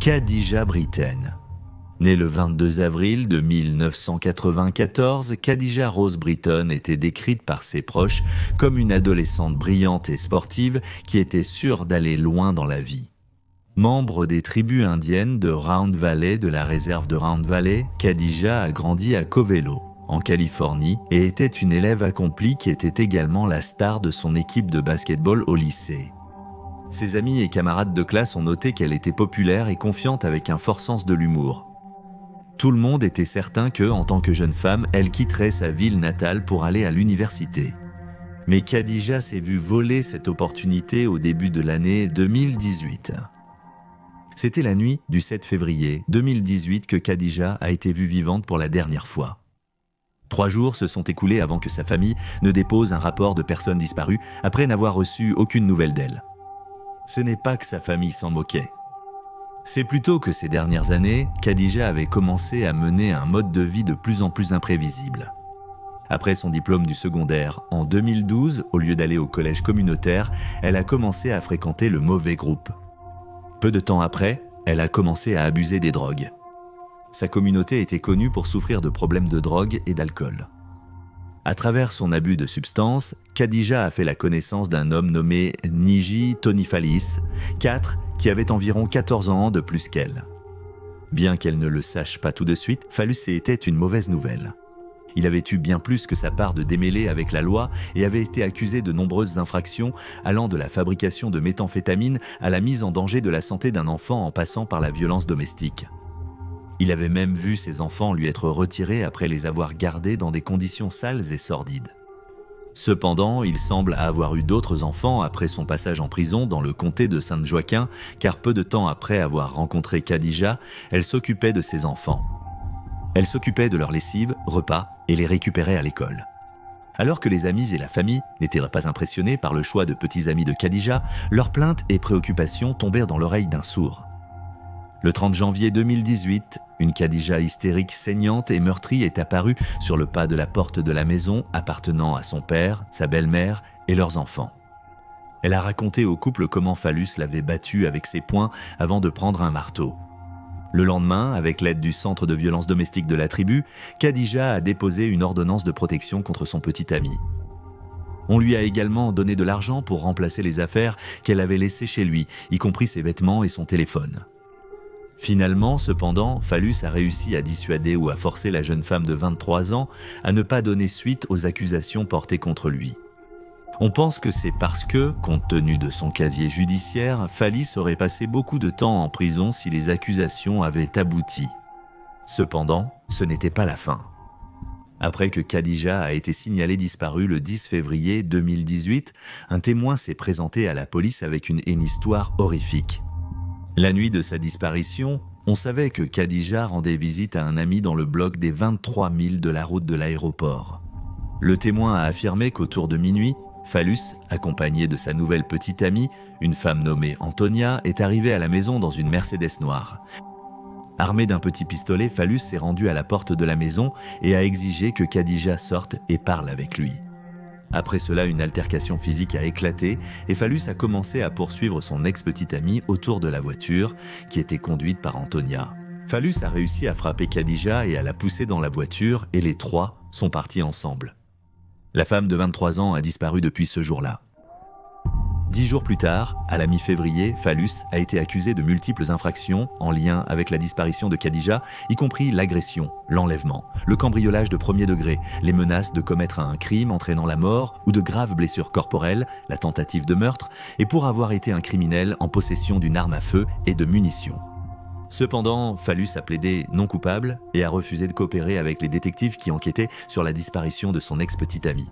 Khadija Brittain. Née le 22 avril de 1994, Khadija Rose Brittain était décrite par ses proches comme une adolescente brillante et sportive qui était sûre d'aller loin dans la vie. Membre des tribus indiennes de Round Valley de la réserve de Round Valley, Khadija a grandi à Covelo, en Californie, et était une élève accomplie qui était également la star de son équipe de basketball au lycée. Ses amis et camarades de classe ont noté qu'elle était populaire et confiante avec un fort sens de l'humour. Tout le monde était certain que, en tant que jeune femme, elle quitterait sa ville natale pour aller à l'université. Mais Khadija s'est vue voler cette opportunité au début de l'année 2018. C'était la nuit du 7 février 2018 que Khadija a été vue vivante pour la dernière fois. 3 jours se sont écoulés avant que sa famille ne dépose un rapport de personnes disparues après n'avoir reçu aucune nouvelle d'elle. Ce n'est pas que sa famille s'en moquait. C'est plutôt que ces dernières années, Khadija avait commencé à mener un mode de vie de plus en plus imprévisible. Après son diplôme du secondaire, en 2012, au lieu d'aller au collège communautaire, elle a commencé à fréquenter le mauvais groupe. Peu de temps après, elle a commencé à abuser des drogues. Sa communauté était connue pour souffrir de problèmes de drogue et d'alcool. À travers son abus de substances, Khadija a fait la connaissance d'un homme nommé Niji Tonifalis, 4, qui avait environ 14 ans de plus qu'elle. Bien qu'elle ne le sache pas tout de suite, Phallus était une mauvaise nouvelle. Il avait eu bien plus que sa part de démêlés avec la loi et avait été accusé de nombreuses infractions allant de la fabrication de méthamphétamine à la mise en danger de la santé d'un enfant en passant par la violence domestique. Il avait même vu ses enfants lui être retirés après les avoir gardés dans des conditions sales et sordides. Cependant, il semble avoir eu d'autres enfants après son passage en prison dans le comté de Saint-Joaquin, car peu de temps après avoir rencontré Khadija, elle s'occupait de ses enfants. Elle s'occupait de leur lessive, repas et les récupérait à l'école. Alors que les amis et la famille n'étaient pas impressionnés par le choix de petits amis de Khadija, leurs plaintes et préoccupations tombèrent dans l'oreille d'un sourd. Le 30 janvier 2018, une Khadija hystérique, saignante et meurtrie est apparue sur le pas de la porte de la maison appartenant à son père, sa belle-mère et leurs enfants. Elle a raconté au couple comment Phallus l'avait battue avec ses poings avant de prendre un marteau. Le lendemain, avec l'aide du centre de violence domestique de la tribu, Khadija a déposé une ordonnance de protection contre son petit ami. On lui a également donné de l'argent pour remplacer les affaires qu'elle avait laissées chez lui, y compris ses vêtements et son téléphone. Finalement, cependant, Phallus a réussi à dissuader ou à forcer la jeune femme de 23 ans à ne pas donner suite aux accusations portées contre lui. On pense que c'est parce que, compte tenu de son casier judiciaire, Phallus aurait passé beaucoup de temps en prison si les accusations avaient abouti. Cependant, ce n'était pas la fin. Après que Khadija a été signalée disparue le 10 février 2018, un témoin s'est présenté à la police avec une histoire horrifique. La nuit de sa disparition, on savait que Khadija rendait visite à un ami dans le bloc des 23 000 de la route de l'aéroport. Le témoin a affirmé qu'autour de minuit, Phallus, accompagné de sa nouvelle petite amie, une femme nommée Antonia, est arrivé à la maison dans une Mercedes noire. Armé d'un petit pistolet, Phallus s'est rendu à la porte de la maison et a exigé que Khadija sorte et parle avec lui. Après cela, une altercation physique a éclaté et Phallus a commencé à poursuivre son ex-petite amie autour de la voiture qui était conduite par Antonia. Phallus a réussi à frapper Khadija et à la pousser dans la voiture et les trois sont partis ensemble. La femme de 23 ans a disparu depuis ce jour-là. 10 jours plus tard, à la mi-février, Phallus a été accusé de multiples infractions en lien avec la disparition de Khadija, y compris l'agression, l'enlèvement, le cambriolage de premier degré, les menaces de commettre un crime entraînant la mort ou de graves blessures corporelles, la tentative de meurtre, et pour avoir été un criminel en possession d'une arme à feu et de munitions. Cependant, Phallus a plaidé non coupable et a refusé de coopérer avec les détectives qui enquêtaient sur la disparition de son ex-petite amie.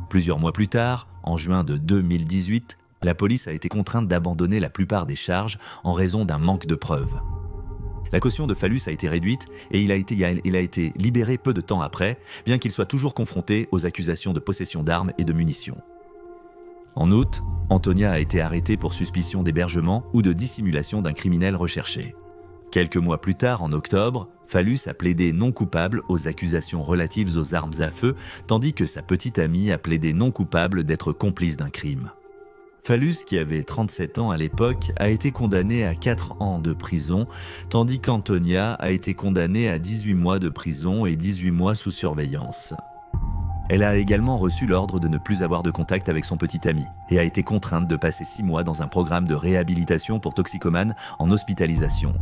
Plusieurs mois plus tard, en juin de 2018, la police a été contrainte d'abandonner la plupart des charges en raison d'un manque de preuves. La caution de Phallus a été réduite et il a été libéré peu de temps après, bien qu'il soit toujours confronté aux accusations de possession d'armes et de munitions. En août, Antonia a été arrêtée pour suspicion d'hébergement ou de dissimulation d'un criminel recherché. Quelques mois plus tard, en octobre, Phallus a plaidé non coupable aux accusations relatives aux armes à feu, tandis que sa petite amie a plaidé non coupable d'être complice d'un crime. Phallus, qui avait 37 ans à l'époque, a été condamné à 4 ans de prison, tandis qu'Antonia a été condamnée à 18 mois de prison et 18 mois sous surveillance. Elle a également reçu l'ordre de ne plus avoir de contact avec son petit ami et a été contrainte de passer 6 mois dans un programme de réhabilitation pour toxicomanes en hospitalisation.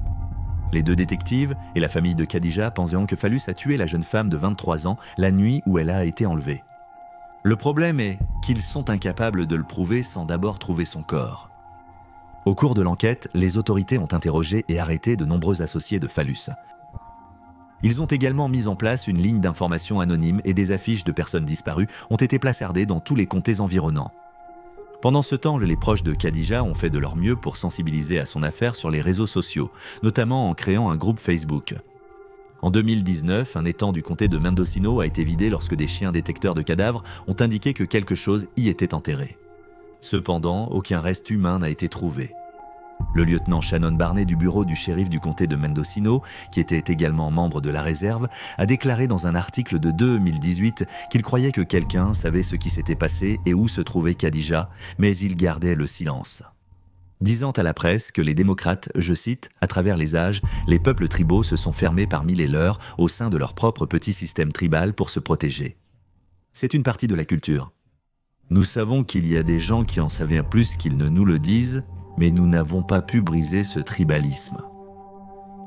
Les 2 détectives et la famille de Khadija pensaient que Phallus a tué la jeune femme de 23 ans la nuit où elle a été enlevée. Le problème est qu'ils sont incapables de le prouver sans d'abord trouver son corps. Au cours de l'enquête, les autorités ont interrogé et arrêté de nombreux associés de Phallus. Ils ont également mis en place une ligne d'information anonyme et des affiches de personnes disparues ont été placardées dans tous les comtés environnants. Pendant ce temps, les proches de Khadija ont fait de leur mieux pour sensibiliser à son affaire sur les réseaux sociaux, notamment en créant un groupe Facebook. En 2019, un étang du comté de Mendocino a été vidé lorsque des chiens détecteurs de cadavres ont indiqué que quelque chose y était enterré. Cependant, aucun reste humain n'a été trouvé. Le lieutenant Shannon Barney du bureau du shérif du comté de Mendocino, qui était également membre de la réserve, a déclaré dans un article de 2018 qu'il croyait que quelqu'un savait ce qui s'était passé et où se trouvait Khadija, mais il gardait le silence. Disant à la presse que les démocrates, je cite, « à travers les âges, les peuples tribaux se sont fermés parmi les leurs au sein de leur propre petit système tribal pour se protéger. C'est une partie de la culture. Nous savons qu'il y a des gens qui en savaient plus qu'ils ne nous le disent, mais nous n'avons pas pu briser ce tribalisme. »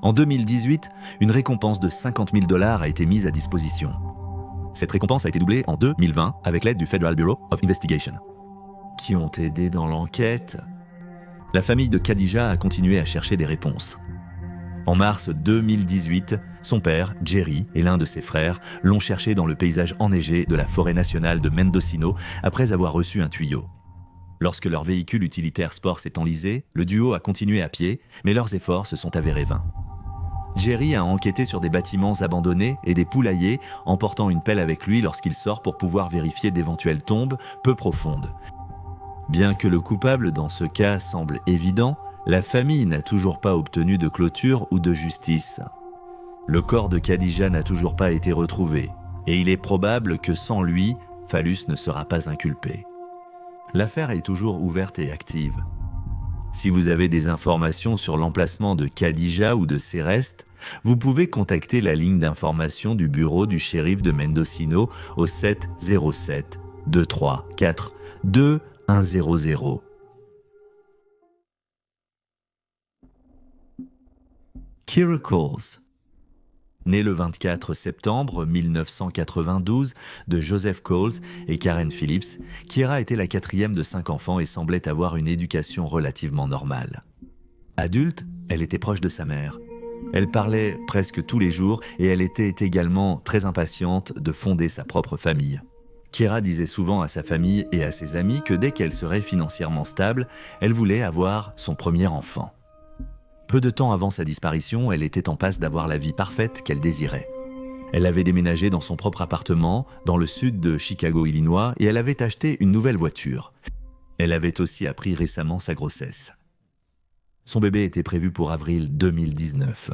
En 2018, une récompense de 50 000 $ a été mise à disposition. Cette récompense a été doublée en 2020 avec l'aide du Federal Bureau of Investigation. Qui ont aidé dans l'enquête? La famille de Khadija a continué à chercher des réponses. En mars 2018, son père, Jerry, et l'un de ses frères l'ont cherché dans le paysage enneigé de la forêt nationale de Mendocino après avoir reçu un tuyau. Lorsque leur véhicule utilitaire sport s'est enlisé, le duo a continué à pied, mais leurs efforts se sont avérés vains. Jerry a enquêté sur des bâtiments abandonnés et des poulaillers en portant une pelle avec lui lorsqu'il sort pour pouvoir vérifier d'éventuelles tombes peu profondes. Bien que le coupable dans ce cas semble évident, la famille n'a toujours pas obtenu de clôture ou de justice. Le corps de Khadija n'a toujours pas été retrouvé, et il est probable que sans lui, Phallus ne sera pas inculpé. L'affaire est toujours ouverte et active. Si vous avez des informations sur l'emplacement de Khadija ou de ses restes, vous pouvez contacter la ligne d'information du bureau du shérif de Mendocino au 707 234 2100. Kira Coles. Née le 24 septembre 1992 de Joseph Coles et Karen Phillips, Kira était la 4e de 5 enfants et semblait avoir une éducation relativement normale. Adulte, elle était proche de sa mère. Elle parlait presque tous les jours et elle était également très impatiente de fonder sa propre famille. Kira disait souvent à sa famille et à ses amis que dès qu'elle serait financièrement stable, elle voulait avoir son premier enfant. Peu de temps avant sa disparition, elle était en passe d'avoir la vie parfaite qu'elle désirait. Elle avait déménagé dans son propre appartement, dans le sud de Chicago, Illinois, et elle avait acheté une nouvelle voiture. Elle avait aussi appris récemment sa grossesse. Son bébé était prévu pour avril 2019.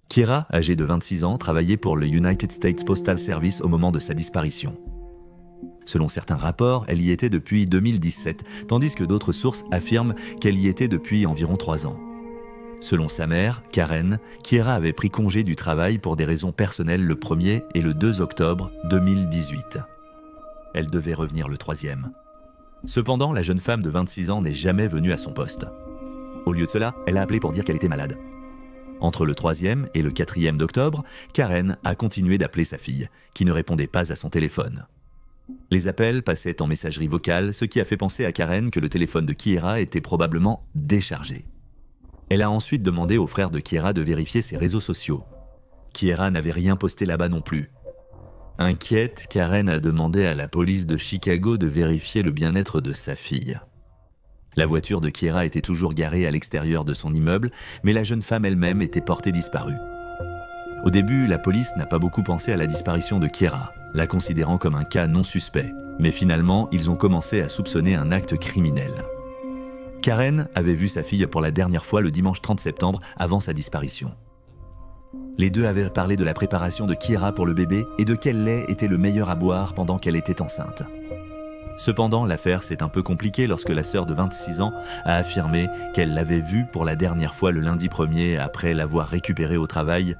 Kira, âgée de 26 ans, travaillait pour le United States Postal Service au moment de sa disparition. Selon certains rapports, elle y était depuis 2017, tandis que d'autres sources affirment qu'elle y était depuis environ 3 ans. Selon sa mère, Karen, Kira avait pris congé du travail pour des raisons personnelles le 1er et le 2 octobre 2018. Elle devait revenir le 3e. Cependant, la jeune femme de 26 ans n'est jamais venue à son poste. Au lieu de cela, elle a appelé pour dire qu'elle était malade. Entre le 3e et le 4e d'octobre, Karen a continué d'appeler sa fille, qui ne répondait pas à son téléphone. Les appels passaient en messagerie vocale, ce qui a fait penser à Karen que le téléphone de Kira était probablement déchargé. Elle a ensuite demandé au frère de Kira de vérifier ses réseaux sociaux. Kira n'avait rien posté là-bas non plus. Inquiète, Karen a demandé à la police de Chicago de vérifier le bien-être de sa fille. La voiture de Kira était toujours garée à l'extérieur de son immeuble, mais la jeune femme elle-même était portée disparue. Au début, la police n'a pas beaucoup pensé à la disparition de Kira, la considérant comme un cas non suspect, mais finalement, ils ont commencé à soupçonner un acte criminel. Karen avait vu sa fille pour la dernière fois le dimanche 30 septembre avant sa disparition. Les deux avaient parlé de la préparation de Kira pour le bébé et de quel lait était le meilleur à boire pendant qu'elle était enceinte. Cependant, l'affaire s'est un peu compliquée lorsque la sœur de 26 ans a affirmé qu'elle l'avait vue pour la dernière fois le lundi 1er après l'avoir récupérée au travail.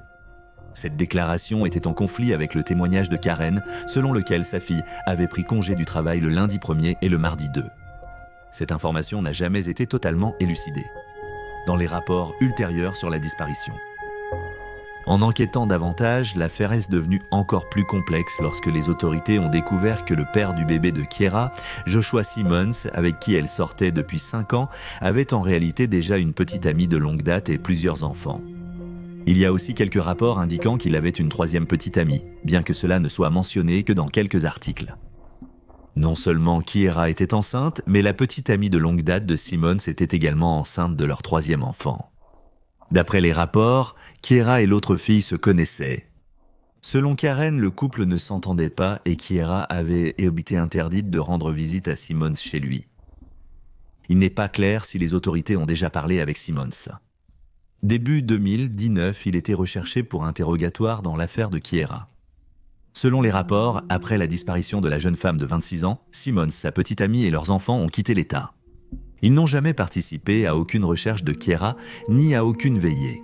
Cette déclaration était en conflit avec le témoignage de Karen, selon lequel sa fille avait pris congé du travail le lundi 1er et le mardi 2. Cette information n'a jamais été totalement élucidée dans les rapports ultérieurs sur la disparition. En enquêtant davantage, l'affaire est devenue encore plus complexe lorsque les autorités ont découvert que le père du bébé de Kiera, Joshua Simmons, avec qui elle sortait depuis 5 ans, avait en réalité déjà une petite amie de longue date et plusieurs enfants. Il y a aussi quelques rapports indiquant qu'il avait une troisième petite amie, bien que cela ne soit mentionné que dans quelques articles. Non seulement Kiera était enceinte, mais la petite amie de longue date de Simmons était également enceinte de leur troisième enfant. D'après les rapports, Kiera et l'autre fille se connaissaient. Selon Karen, le couple ne s'entendait pas et Kiera avait été interdite de rendre visite à Simmons chez lui. Il n'est pas clair si les autorités ont déjà parlé avec Simmons. Début 2019, il était recherché pour interrogatoire dans l'affaire de Kiera. Selon les rapports, après la disparition de la jeune femme de 26 ans, Simmons, sa petite amie et leurs enfants ont quitté l'État. Ils n'ont jamais participé à aucune recherche de Kiera, ni à aucune veillée.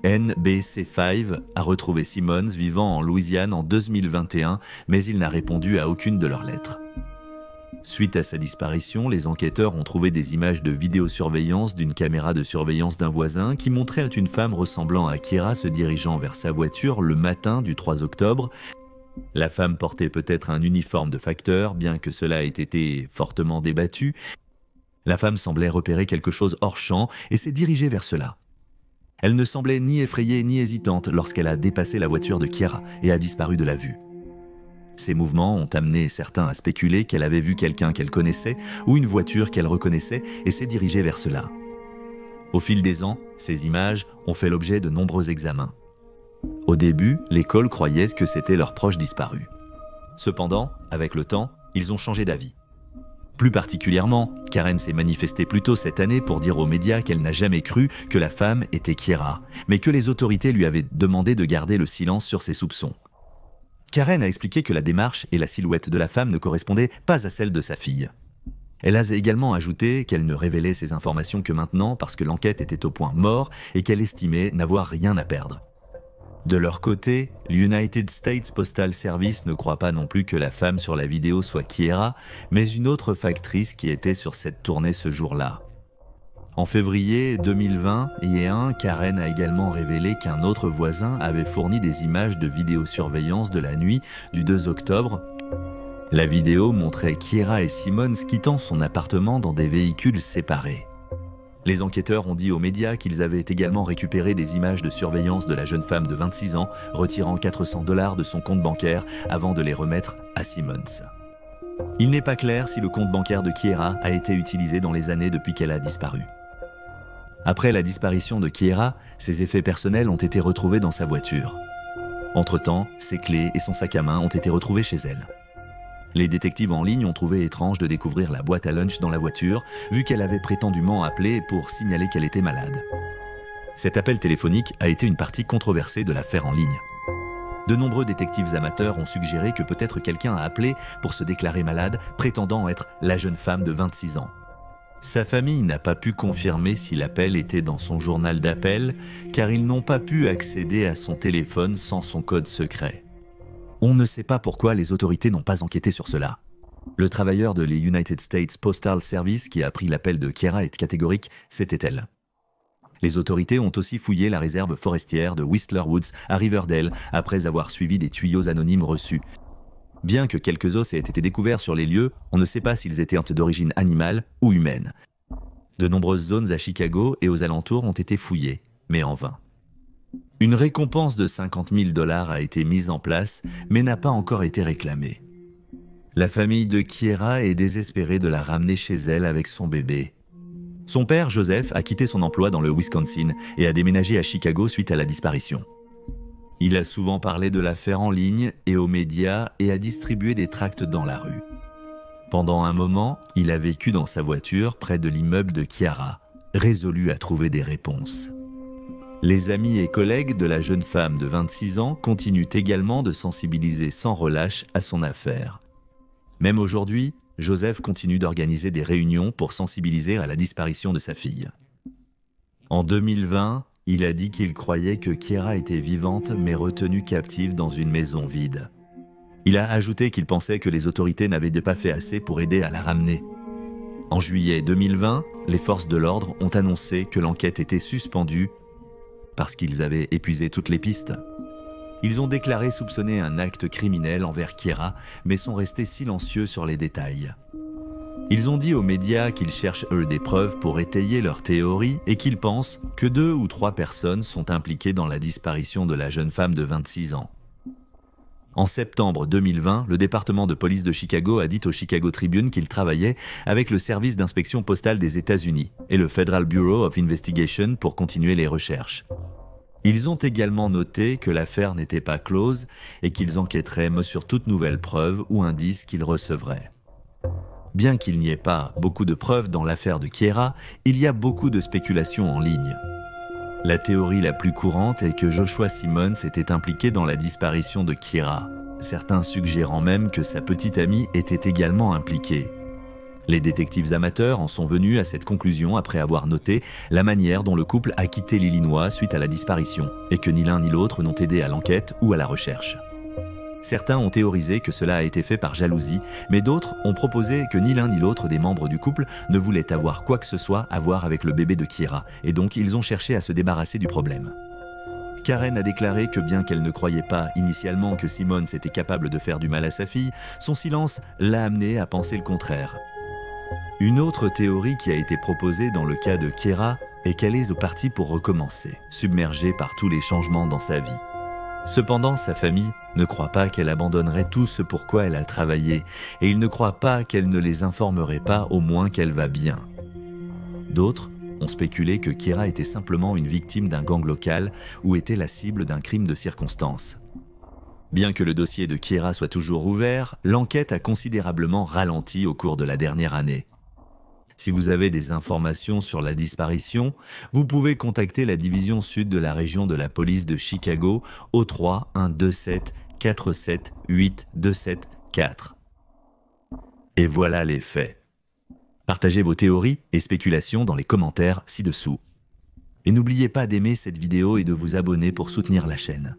NBC5 a retrouvé Simmons vivant en Louisiane en 2021, mais il n'a répondu à aucune de leurs lettres. Suite à sa disparition, les enquêteurs ont trouvé des images de vidéosurveillance d'une caméra de surveillance d'un voisin qui montrait une femme ressemblant à Kiera se dirigeant vers sa voiture le matin du 3 octobre. La femme portait peut-être un uniforme de facteur, bien que cela ait été fortement débattu. La femme semblait repérer quelque chose hors champ et s'est dirigée vers cela. Elle ne semblait ni effrayée ni hésitante lorsqu'elle a dépassé la voiture de Kiera et a disparu de la vue. Ces mouvements ont amené certains à spéculer qu'elle avait vu quelqu'un qu'elle connaissait ou une voiture qu'elle reconnaissait et s'est dirigée vers cela. Au fil des ans, ces images ont fait l'objet de nombreux examens. Au début, l'école croyait que c'était leur proche disparu. Cependant, avec le temps, ils ont changé d'avis. Plus particulièrement, Karen s'est manifestée plus tôt cette année pour dire aux médias qu'elle n'a jamais cru que la femme était Kiera, mais que les autorités lui avaient demandé de garder le silence sur ses soupçons. Karen a expliqué que la démarche et la silhouette de la femme ne correspondaient pas à celle de sa fille. Elle a également ajouté qu'elle ne révélait ces informations que maintenant parce que l'enquête était au point mort et qu'elle estimait n'avoir rien à perdre. De leur côté, l'United States Postal Service ne croit pas non plus que la femme sur la vidéo soit Kiera, mais une autre factrice qui était sur cette tournée ce jour-là. En février 2021, Karen a également révélé qu'un autre voisin avait fourni des images de vidéosurveillance de la nuit du 2 octobre. La vidéo montrait Kiera et Simmons quittant son appartement dans des véhicules séparés. Les enquêteurs ont dit aux médias qu'ils avaient également récupéré des images de surveillance de la jeune femme de 26 ans, retirant $400 de son compte bancaire avant de les remettre à Simmons. Il n'est pas clair si le compte bancaire de Kiera a été utilisé dans les années depuis qu'elle a disparu. Après la disparition de Kiera, ses effets personnels ont été retrouvés dans sa voiture. Entre-temps, ses clés et son sac à main ont été retrouvés chez elle. Les détectives en ligne ont trouvé étrange de découvrir la boîte à lunch dans la voiture, vu qu'elle avait prétendument appelé pour signaler qu'elle était malade. Cet appel téléphonique a été une partie controversée de l'affaire en ligne. De nombreux détectives amateurs ont suggéré que peut-être quelqu'un a appelé pour se déclarer malade, prétendant être la jeune femme de 26 ans. Sa famille n'a pas pu confirmer si l'appel était dans son journal d'appel, car ils n'ont pas pu accéder à son téléphone sans son code secret. On ne sait pas pourquoi les autorités n'ont pas enquêté sur cela. Le travailleur de l'United States Postal Service qui a pris l'appel de Kiera est catégorique, c'était elle. Les autorités ont aussi fouillé la réserve forestière de Whistler Woods à Riverdale après avoir suivi des tuyaux anonymes reçus. Bien que quelques os aient été découverts sur les lieux, on ne sait pas s'ils étaient d'origine animale ou humaine. De nombreuses zones à Chicago et aux alentours ont été fouillées, mais en vain. Une récompense de $50 000 a été mise en place, mais n'a pas encore été réclamée. La famille de Kiera est désespérée de la ramener chez elle avec son bébé. Son père, Joseph, a quitté son emploi dans le Wisconsin et a déménagé à Chicago suite à la disparition. Il a souvent parlé de l'affaire en ligne et aux médias et a distribué des tracts dans la rue. Pendant un moment, il a vécu dans sa voiture près de l'immeuble de Kiera, résolu à trouver des réponses. Les amis et collègues de la jeune femme de 26 ans continuent également de sensibiliser sans relâche à son affaire. Même aujourd'hui, Joseph continue d'organiser des réunions pour sensibiliser à la disparition de sa fille. En 2020, il a dit qu'il croyait que Kiera était vivante mais retenue captive dans une maison vide. Il a ajouté qu'il pensait que les autorités n'avaient pas fait assez pour aider à la ramener. En juillet 2020, les forces de l'ordre ont annoncé que l'enquête était suspendue parce qu'ils avaient épuisé toutes les pistes. Ils ont déclaré soupçonner un acte criminel envers Kiera, mais sont restés silencieux sur les détails. Ils ont dit aux médias qu'ils cherchent eux des preuves pour étayer leur théorie et qu'ils pensent que 2 ou 3 personnes sont impliquées dans la disparition de la jeune femme de 26 ans. En septembre 2020, le département de police de Chicago a dit au Chicago Tribune qu'il travaillait avec le service d'inspection postale des États-Unis et le Federal Bureau of Investigation pour continuer les recherches. Ils ont également noté que l'affaire n'était pas close et qu'ils enquêteraient sur toute nouvelle preuve ou indice qu'ils recevraient. Bien qu'il n'y ait pas beaucoup de preuves dans l'affaire de Kiera, il y a beaucoup de spéculations en ligne. La théorie la plus courante est que Joshua Simmons était impliqué dans la disparition de Kiera, certains suggérant même que sa petite amie était également impliquée. Les détectives amateurs en sont venus à cette conclusion après avoir noté la manière dont le couple a quitté l'Illinois suite à la disparition, et que ni l'un ni l'autre n'ont aidé à l'enquête ou à la recherche. Certains ont théorisé que cela a été fait par jalousie, mais d'autres ont proposé que ni l'un ni l'autre des membres du couple ne voulaient avoir quoi que ce soit à voir avec le bébé de Kiera, et donc ils ont cherché à se débarrasser du problème. Karen a déclaré que bien qu'elle ne croyait pas initialement que Simmons était capable de faire du mal à sa fille, son silence l'a amenée à penser le contraire. Une autre théorie qui a été proposée dans le cas de Kiera est qu'elle est partie pour recommencer, submergée par tous les changements dans sa vie. Cependant, sa famille ne croit pas qu'elle abandonnerait tout ce pour quoi elle a travaillé, et ils ne croient pas qu'elle ne les informerait pas au moins qu'elle va bien. D'autres ont spéculé que Kiera était simplement une victime d'un gang local ou était la cible d'un crime de circonstance. Bien que le dossier de Kiera soit toujours ouvert, l'enquête a considérablement ralenti au cours de la dernière année. Si vous avez des informations sur la disparition, vous pouvez contacter la division sud de la région de la police de Chicago au 3 127 47 8 27 4. Et voilà les faits. Partagez vos théories et spéculations dans les commentaires ci-dessous. Et n'oubliez pas d'aimer cette vidéo et de vous abonner pour soutenir la chaîne.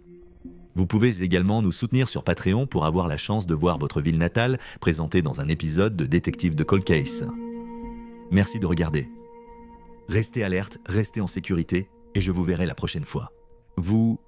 Vous pouvez également nous soutenir sur Patreon pour avoir la chance de voir votre ville natale présentée dans un épisode de Détective de Cold Case. Merci de regarder. Restez alerte, restez en sécurité et je vous verrai la prochaine fois. Vous